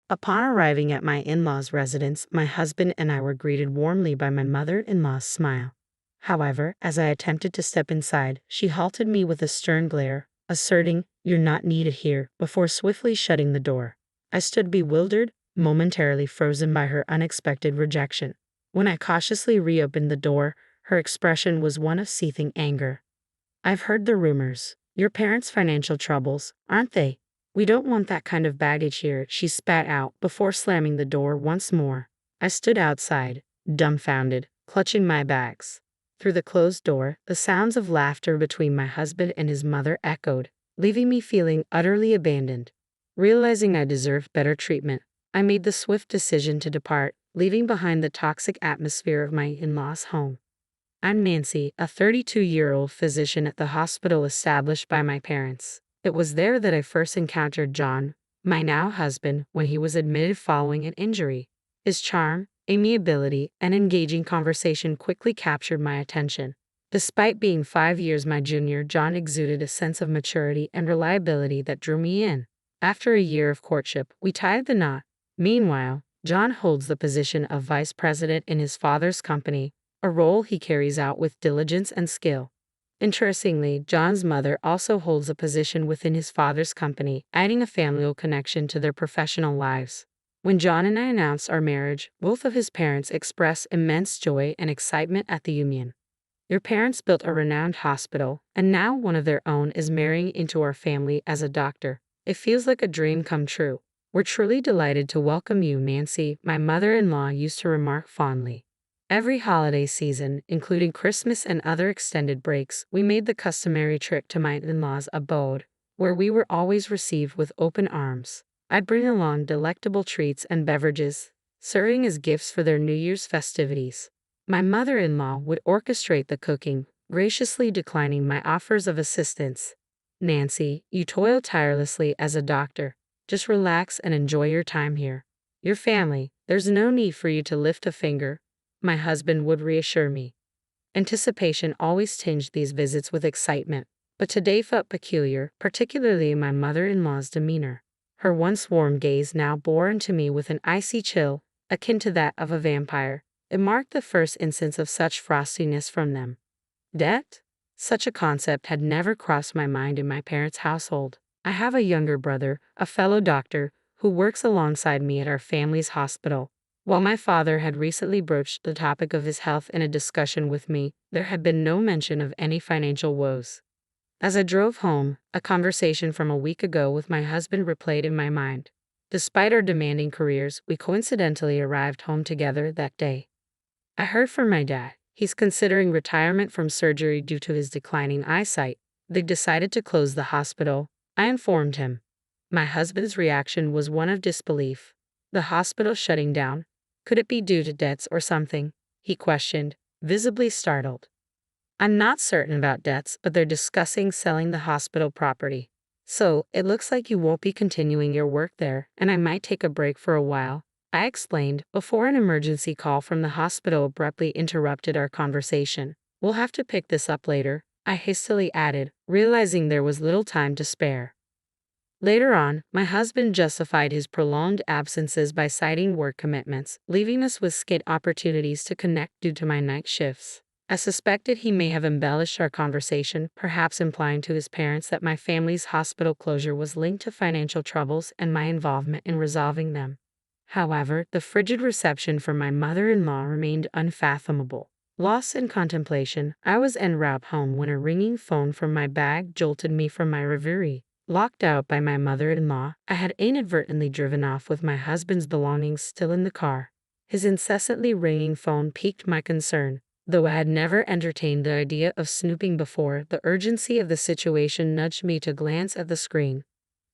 Upon arriving at my in-laws' residence, my husband and I were greeted warmly by my mother-in-law's smile. However, as I attempted to step inside, she halted me with a stern glare, asserting, "You're not needed here," before swiftly shutting the door. I stood bewildered, momentarily frozen by her unexpected rejection. When I cautiously reopened the door, her expression was one of seething anger. "I've heard the rumors. Your parents' financial troubles, aren't they? We don't want that kind of baggage here," she spat out before slamming the door once more. I stood outside, dumbfounded, clutching my bags. Through the closed door, the sounds of laughter between my husband and his mother echoed, leaving me feeling utterly abandoned. Realizing I deserved better treatment, I made the swift decision to depart, leaving behind the toxic atmosphere of my in-laws' home. I'm Nancy, a 32-year-old physician at the hospital established by my parents. It was there that I first encountered John, my now husband, when he was admitted following an injury. His charm, amiability, and engaging conversation quickly captured my attention. Despite being 5 years my junior, John exuded a sense of maturity and reliability that drew me in. After a year of courtship, we tied the knot. Meanwhile, John holds the position of vice president in his father's company, a role he carries out with diligence and skill. Interestingly, John's mother also holds a position within his father's company, adding a familial connection to their professional lives. When John and I announced our marriage, both of his parents expressed immense joy and excitement at the union. "Your parents built a renowned hospital, and now one of their own is marrying into our family as a doctor. It feels like a dream come true. We're truly delighted to welcome you, Nancy," my mother-in-law used to remark fondly. Every holiday season, including Christmas and other extended breaks, we made the customary trip to my in-laws' abode, where we were always received with open arms. I'd bring along delectable treats and beverages, serving as gifts for their New Year's festivities. My mother-in-law would orchestrate the cooking, graciously declining my offers of assistance. "Nancy, you toil tirelessly as a doctor. Just relax and enjoy your time here. Your family, there's no need for you to lift a finger," my husband would reassure me. Anticipation always tinged these visits with excitement, but today felt peculiar, particularly in my mother-in-law's demeanor. Her once warm gaze now bore into me with an icy chill, akin to that of a vampire. It marked the first instance of such frostiness from them. Debt? Such a concept had never crossed my mind in my parents' household. I have a younger brother, a fellow doctor, who works alongside me at our family's hospital. While my father had recently broached the topic of his health in a discussion with me, there had been no mention of any financial woes. As I drove home, a conversation from a week ago with my husband replayed in my mind. Despite our demanding careers, we coincidentally arrived home together that day. "I heard from my dad. He's considering retirement from surgery due to his declining eyesight. They decided to close the hospital," I informed him. My husband's reaction was one of disbelief. "The hospital shutting down? Could it be due to debts or something?" he questioned, visibly startled. "I'm not certain about debts, but they're discussing selling the hospital property. So, it looks like you won't be continuing your work there, and I might take a break for a while," I explained, before an emergency call from the hospital abruptly interrupted our conversation. "We'll have to pick this up later," I hastily added, realizing there was little time to spare. Later on, my husband justified his prolonged absences by citing work commitments, leaving us with scant opportunities to connect due to my night shifts. I suspected he may have embellished our conversation, perhaps implying to his parents that my family's hospital closure was linked to financial troubles and my involvement in resolving them. However, the frigid reception from my mother-in-law remained unfathomable. Lost in contemplation, I was en route home when a ringing phone from my bag jolted me from my reverie. Locked out by my mother-in-law, I had inadvertently driven off with my husband's belongings still in the car. His incessantly ringing phone piqued my concern. Though I had never entertained the idea of snooping before, the urgency of the situation nudged me to glance at the screen.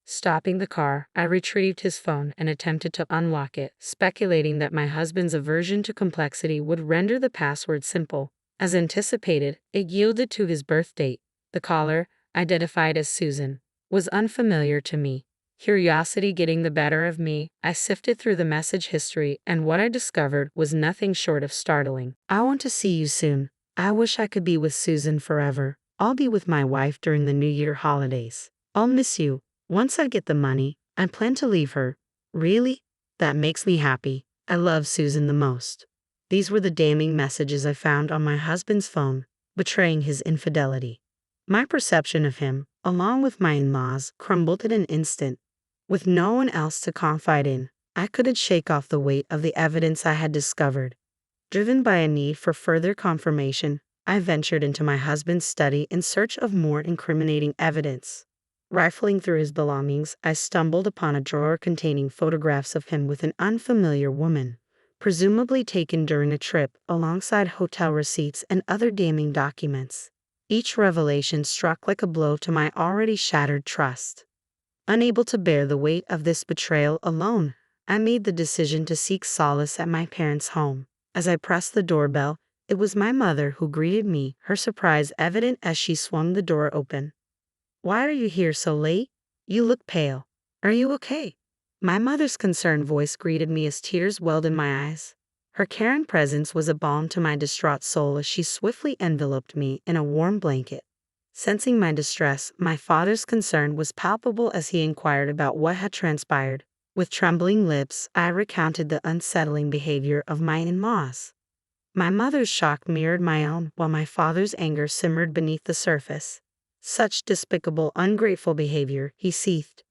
Stopping the car, I retrieved his phone and attempted to unlock it, speculating that my husband's aversion to complexity would render the password simple. As anticipated, it yielded to his birth date. The caller, identified as Susan, was unfamiliar to me. Curiosity getting the better of me, I sifted through the message history, and what I discovered was nothing short of startling. "I want to see you soon. I wish I could be with Susan forever. I'll be with my wife during the New Year holidays. I'll miss you. Once I get the money, I plan to leave her." Really? That makes me happy. I love Susan the most. These were the damning messages I found on my husband's phone, betraying his infidelity. My perception of him, along with my in-laws, crumbled in an instant. With no one else to confide in, I couldn't shake off the weight of the evidence I had discovered. Driven by a need for further confirmation, I ventured into my husband's study in search of more incriminating evidence. Rifling through his belongings, I stumbled upon a drawer containing photographs of him with an unfamiliar woman, presumably taken during a trip, alongside hotel receipts and other damning documents. Each revelation struck like a blow to my already shattered trust. Unable to bear the weight of this betrayal alone, I made the decision to seek solace at my parents' home. As I pressed the doorbell, it was my mother who greeted me, her surprise evident as she swung the door open. "Why are you here so late? You look pale. Are you okay?" My mother's concerned voice greeted me as tears welled in my eyes. Her caring presence was a balm to my distraught soul as she swiftly enveloped me in a warm blanket. Sensing my distress, my father's concern was palpable as he inquired about what had transpired. With trembling lips, I recounted the unsettling behavior of my in-laws. My mother's shock mirrored my own, while my father's anger simmered beneath the surface. "Such despicable, ungrateful behavior," he seethed.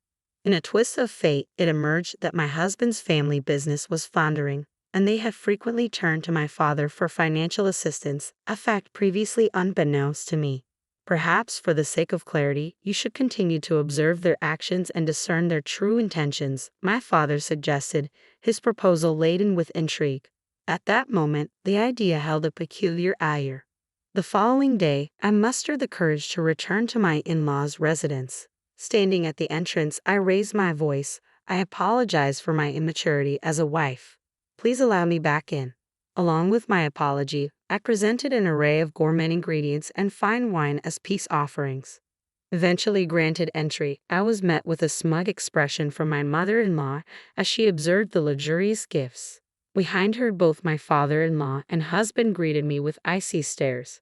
In a twist of fate, it emerged that my husband's family business was foundering, and they had frequently turned to my father for financial assistance, a fact previously unbeknownst to me. "Perhaps, for the sake of clarity, you should continue to observe their actions and discern their true intentions," my father suggested, his proposal laden with intrigue. At that moment, the idea held a peculiar allure. The following day, I mustered the courage to return to my in-laws' residence. Standing at the entrance, I raised my voice. "I apologize for my immaturity as a wife. Please allow me back in." Along with my apology, I presented an array of gourmet ingredients and fine wine as peace offerings. Eventually granted entry, I was met with a smug expression from my mother-in-law as she observed the luxurious gifts. Behind her, both my father-in-law and husband greeted me with icy stares.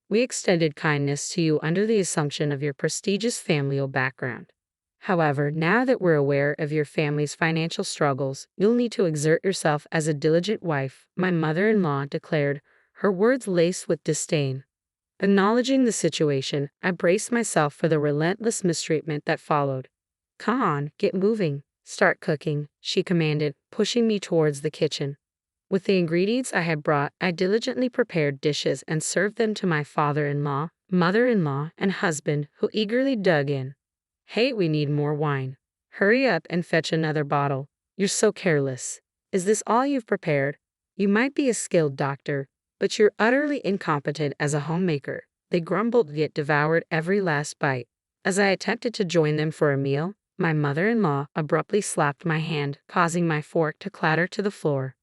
"We extended kindness to you under the assumption of your prestigious familial background. However, now that we're aware of your family's financial struggles, you'll need to exert yourself as a diligent wife," my mother-in-law declared, her words laced with disdain. Acknowledging the situation, I braced myself for the relentless mistreatment that followed. "Come on, get moving. Start cooking," she commanded, pushing me towards the kitchen. With the ingredients I had brought, I diligently prepared dishes and served them to my father-in-law, mother-in-law, and husband, who eagerly dug in. "Hey, we need more wine. Hurry up and fetch another bottle. You're so careless. Is this all you've prepared? You might be a skilled doctor, but you're utterly incompetent as a homemaker." They grumbled yet devoured every last bite. As I attempted to join them for a meal, my mother-in-law abruptly slapped my hand, causing my fork to clatter to the floor.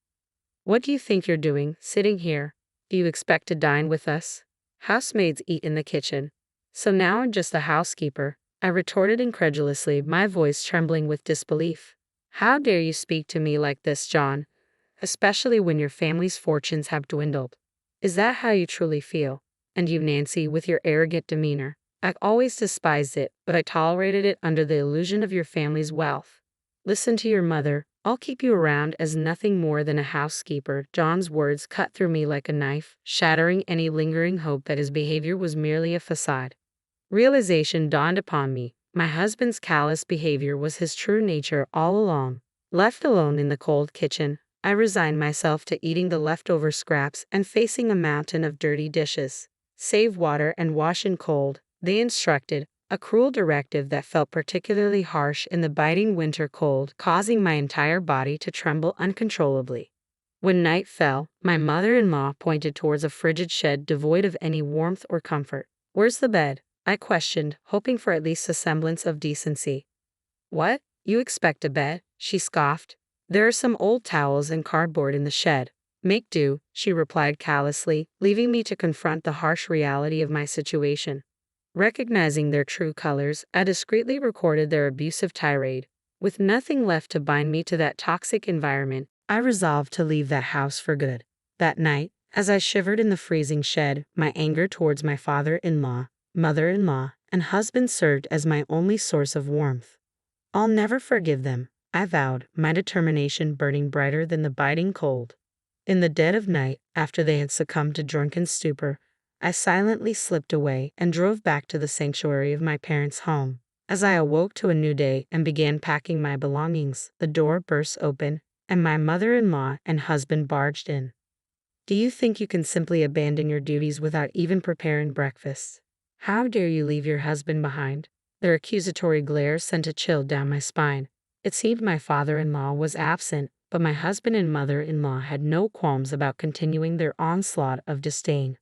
"What do you think you're doing, sitting here? Do you expect to dine with us? Housemaids eat in the kitchen. So now I'm just a housekeeper," I retorted incredulously, my voice trembling with disbelief. "How dare you speak to me like this, John? Especially when your family's fortunes have dwindled. Is that how you truly feel? And you, Nancy, with your arrogant demeanor. I've always despised it, but I tolerated it under the illusion of your family's wealth. Listen to your mother. I'll keep you around as nothing more than a housekeeper." John's words cut through me like a knife, shattering any lingering hope that his behavior was merely a facade. Realization dawned upon me. My husband's callous behavior was his true nature all along. Left alone in the cold kitchen, I resigned myself to eating the leftover scraps and facing a mountain of dirty dishes. "Save water and wash in cold," they instructed, a cruel directive that felt particularly harsh in the biting winter cold, causing my entire body to tremble uncontrollably. When night fell, my mother-in-law pointed towards a frigid shed devoid of any warmth or comfort. "Where's the bed?" I questioned, hoping for at least a semblance of decency. "What? You expect a bed?" she scoffed. "There are some old towels and cardboard in the shed. Make do," she replied callously, leaving me to confront the harsh reality of my situation. Recognizing their true colors, I discreetly recorded their abusive tirade. With nothing left to bind me to that toxic environment, I resolved to leave that house for good. That night, as I shivered in the freezing shed, my anger towards my father-in-law, mother-in-law, and husband served as my only source of warmth. "I'll never forgive them. I vowed, my determination burning brighter than the biting cold. In the dead of night, after they had succumbed to drunken stupor, I silently slipped away and drove back to the sanctuary of my parents' home. As I awoke to a new day and began packing my belongings, the door burst open, and my mother-in-law and husband barged in. Do you think you can simply abandon your duties without even preparing breakfast? How dare you leave your husband behind? Their accusatory glare sent a chill down my spine. It seemed my father-in-law was absent, but my husband and mother-in-law had no qualms about continuing their onslaught of disdain.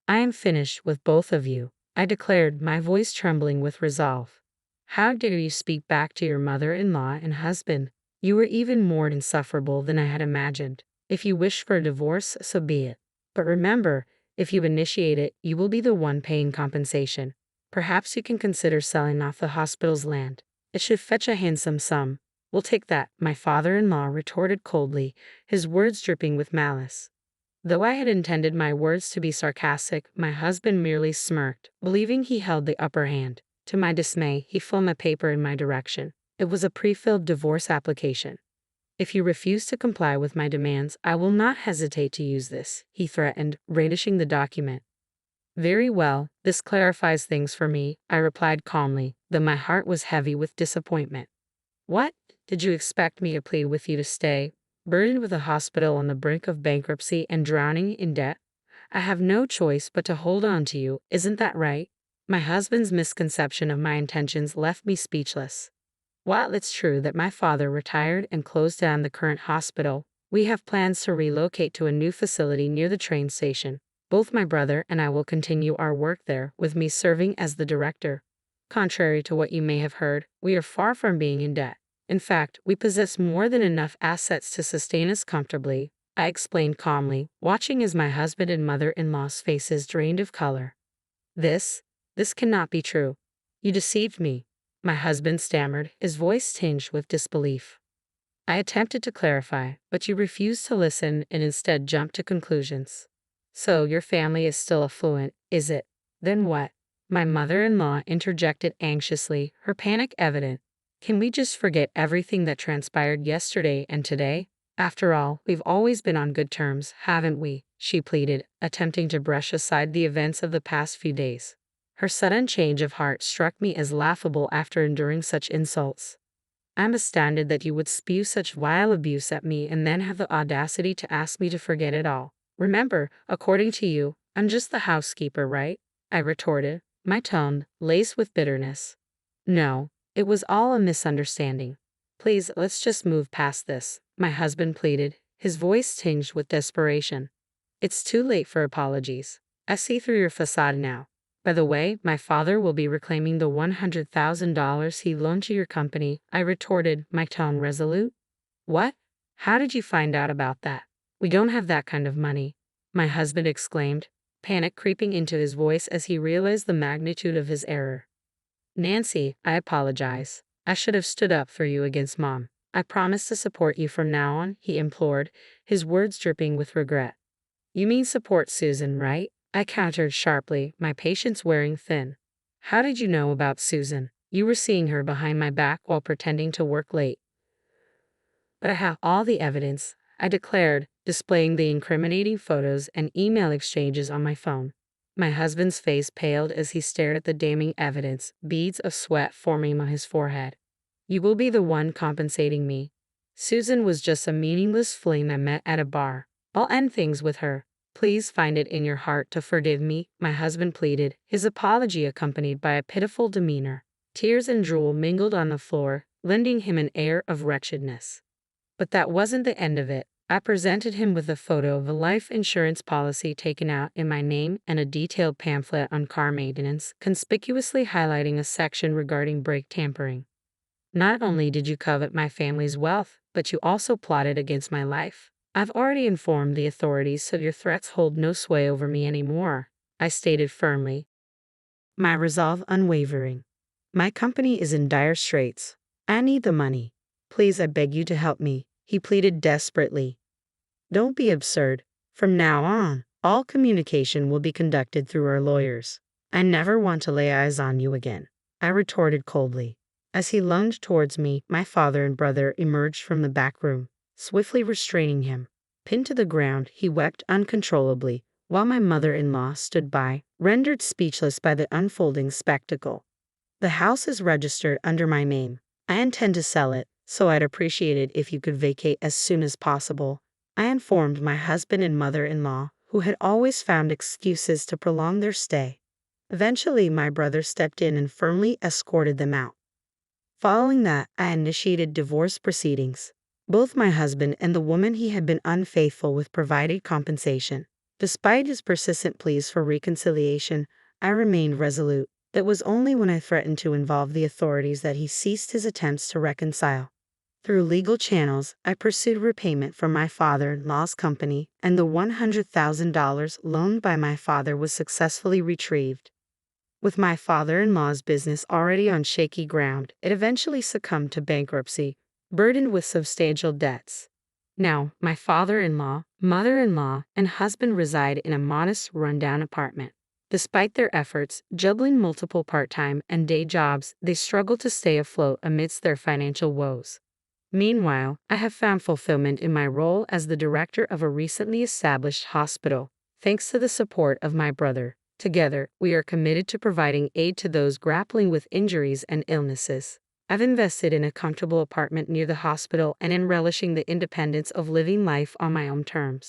I am finished with both of you, I declared, my voice trembling with resolve. How dare you speak back to your mother-in-law and husband? You were even more insufferable than I had imagined. If you wish for a divorce, so be it. But remember, if you initiate it, you will be the one paying compensation. Perhaps you can consider selling off the hospital's land. It should fetch a handsome sum. We'll take that, my father-in-law retorted coldly, his words dripping with malice. Though I had intended my words to be sarcastic, my husband merely smirked, believing he held the upper hand. To my dismay, he flung a paper in my direction. It was a pre-filled divorce application. If you refuse to comply with my demands, I will not hesitate to use this, he threatened, brandishing the document. Very well, this clarifies things for me, I replied calmly, though my heart was heavy with disappointment. What? Did you expect me to plead with you to stay, burdened with a hospital on the brink of bankruptcy and drowning in debt? I have no choice but to hold on to you, isn't that right? My husband's misconception of my intentions left me speechless. While it's true that my father retired and closed down the current hospital, we have plans to relocate to a new facility near the train station. Both my brother and I will continue our work there, with me serving as the director. Contrary to what you may have heard, we are far from being in debt. In fact, we possess more than enough assets to sustain us comfortably, I explained calmly, watching as my husband and mother-in-law's faces drained of color. This cannot be true. You deceived me, my husband stammered, his voice tinged with disbelief. I attempted to clarify, but you refused to listen and instead jumped to conclusions. So your family is still affluent, is it? Then what? My mother-in-law interjected anxiously, her panic evident. Can we just forget everything that transpired yesterday and today? After all, we've always been on good terms, haven't we? She pleaded, attempting to brush aside the events of the past few days. Her sudden change of heart struck me as laughable after enduring such insults. I'm astounded that you would spew such vile abuse at me and then have the audacity to ask me to forget it all. Remember, according to you, I'm just the housekeeper, right? I retorted, my tone laced with bitterness. No, it was all a misunderstanding. Please, let's just move past this, my husband pleaded, his voice tinged with desperation. It's too late for apologies. I see through your facade now. By the way, my father will be reclaiming the $100,000 he loaned to your company, I retorted, my tone resolute. What? How did you find out about that? We don't have that kind of money, my husband exclaimed, panic creeping into his voice as he realized the magnitude of his error. Nancy, I apologize. I should have stood up for you against Mom. I promise to support you from now on, he implored, his words dripping with regret. You mean support Susan, right? I countered sharply, my patience wearing thin. How did you know about Susan? You were seeing her behind my back while pretending to work late. But I have all the evidence, I declared, displaying the incriminating photos and email exchanges on my phone. My husband's face paled as he stared at the damning evidence, beads of sweat forming on his forehead. You will be the one compensating me. Susan was just a meaningless fling I met at a bar. I'll end things with her. Please find it in your heart to forgive me, my husband pleaded, his apology accompanied by a pitiful demeanor. Tears and drool mingled on the floor, lending him an air of wretchedness. But that wasn't the end of it. I presented him with a photo of a life insurance policy taken out in my name and a detailed pamphlet on car maintenance, conspicuously highlighting a section regarding brake tampering. Not only did you covet my family's wealth, but you also plotted against my life. I've already informed the authorities, so your threats hold no sway over me anymore, I stated firmly, my resolve unwavering. My company is in dire straits. I need the money. Please, I beg you to help me, he pleaded desperately. Don't be absurd. From now on, all communication will be conducted through our lawyers. I never want to lay eyes on you again, I retorted coldly. As he lunged towards me, my father and brother emerged from the back room, swiftly restraining him. Pinned to the ground, he wept uncontrollably, while my mother-in-law stood by, rendered speechless by the unfolding spectacle. The house is registered under my name. I intend to sell it, so I'd appreciate it if you could vacate as soon as possible, I informed my husband and mother-in-law, who had always found excuses to prolong their stay. Eventually, my brother stepped in and firmly escorted them out. Following that, I initiated divorce proceedings. Both my husband and the woman he had been unfaithful with provided compensation. Despite his persistent pleas for reconciliation, I remained resolute. It was only when I threatened to involve the authorities that he ceased his attempts to reconcile. Through legal channels, I pursued repayment from my father-in-law's company, and the $100,000 loaned by my father was successfully retrieved. With my father-in-law's business already on shaky ground, it eventually succumbed to bankruptcy, burdened with substantial debts. Now, my father-in-law, mother-in-law, and husband reside in a modest, rundown apartment. Despite their efforts, juggling multiple part-time and day jobs, they struggle to stay afloat amidst their financial woes. Meanwhile, I have found fulfillment in my role as the director of a recently established hospital, thanks to the support of my brother. Together, we are committed to providing aid to those grappling with injuries and illnesses. I've invested in a comfortable apartment near the hospital and in relishing the independence of living life on my own terms.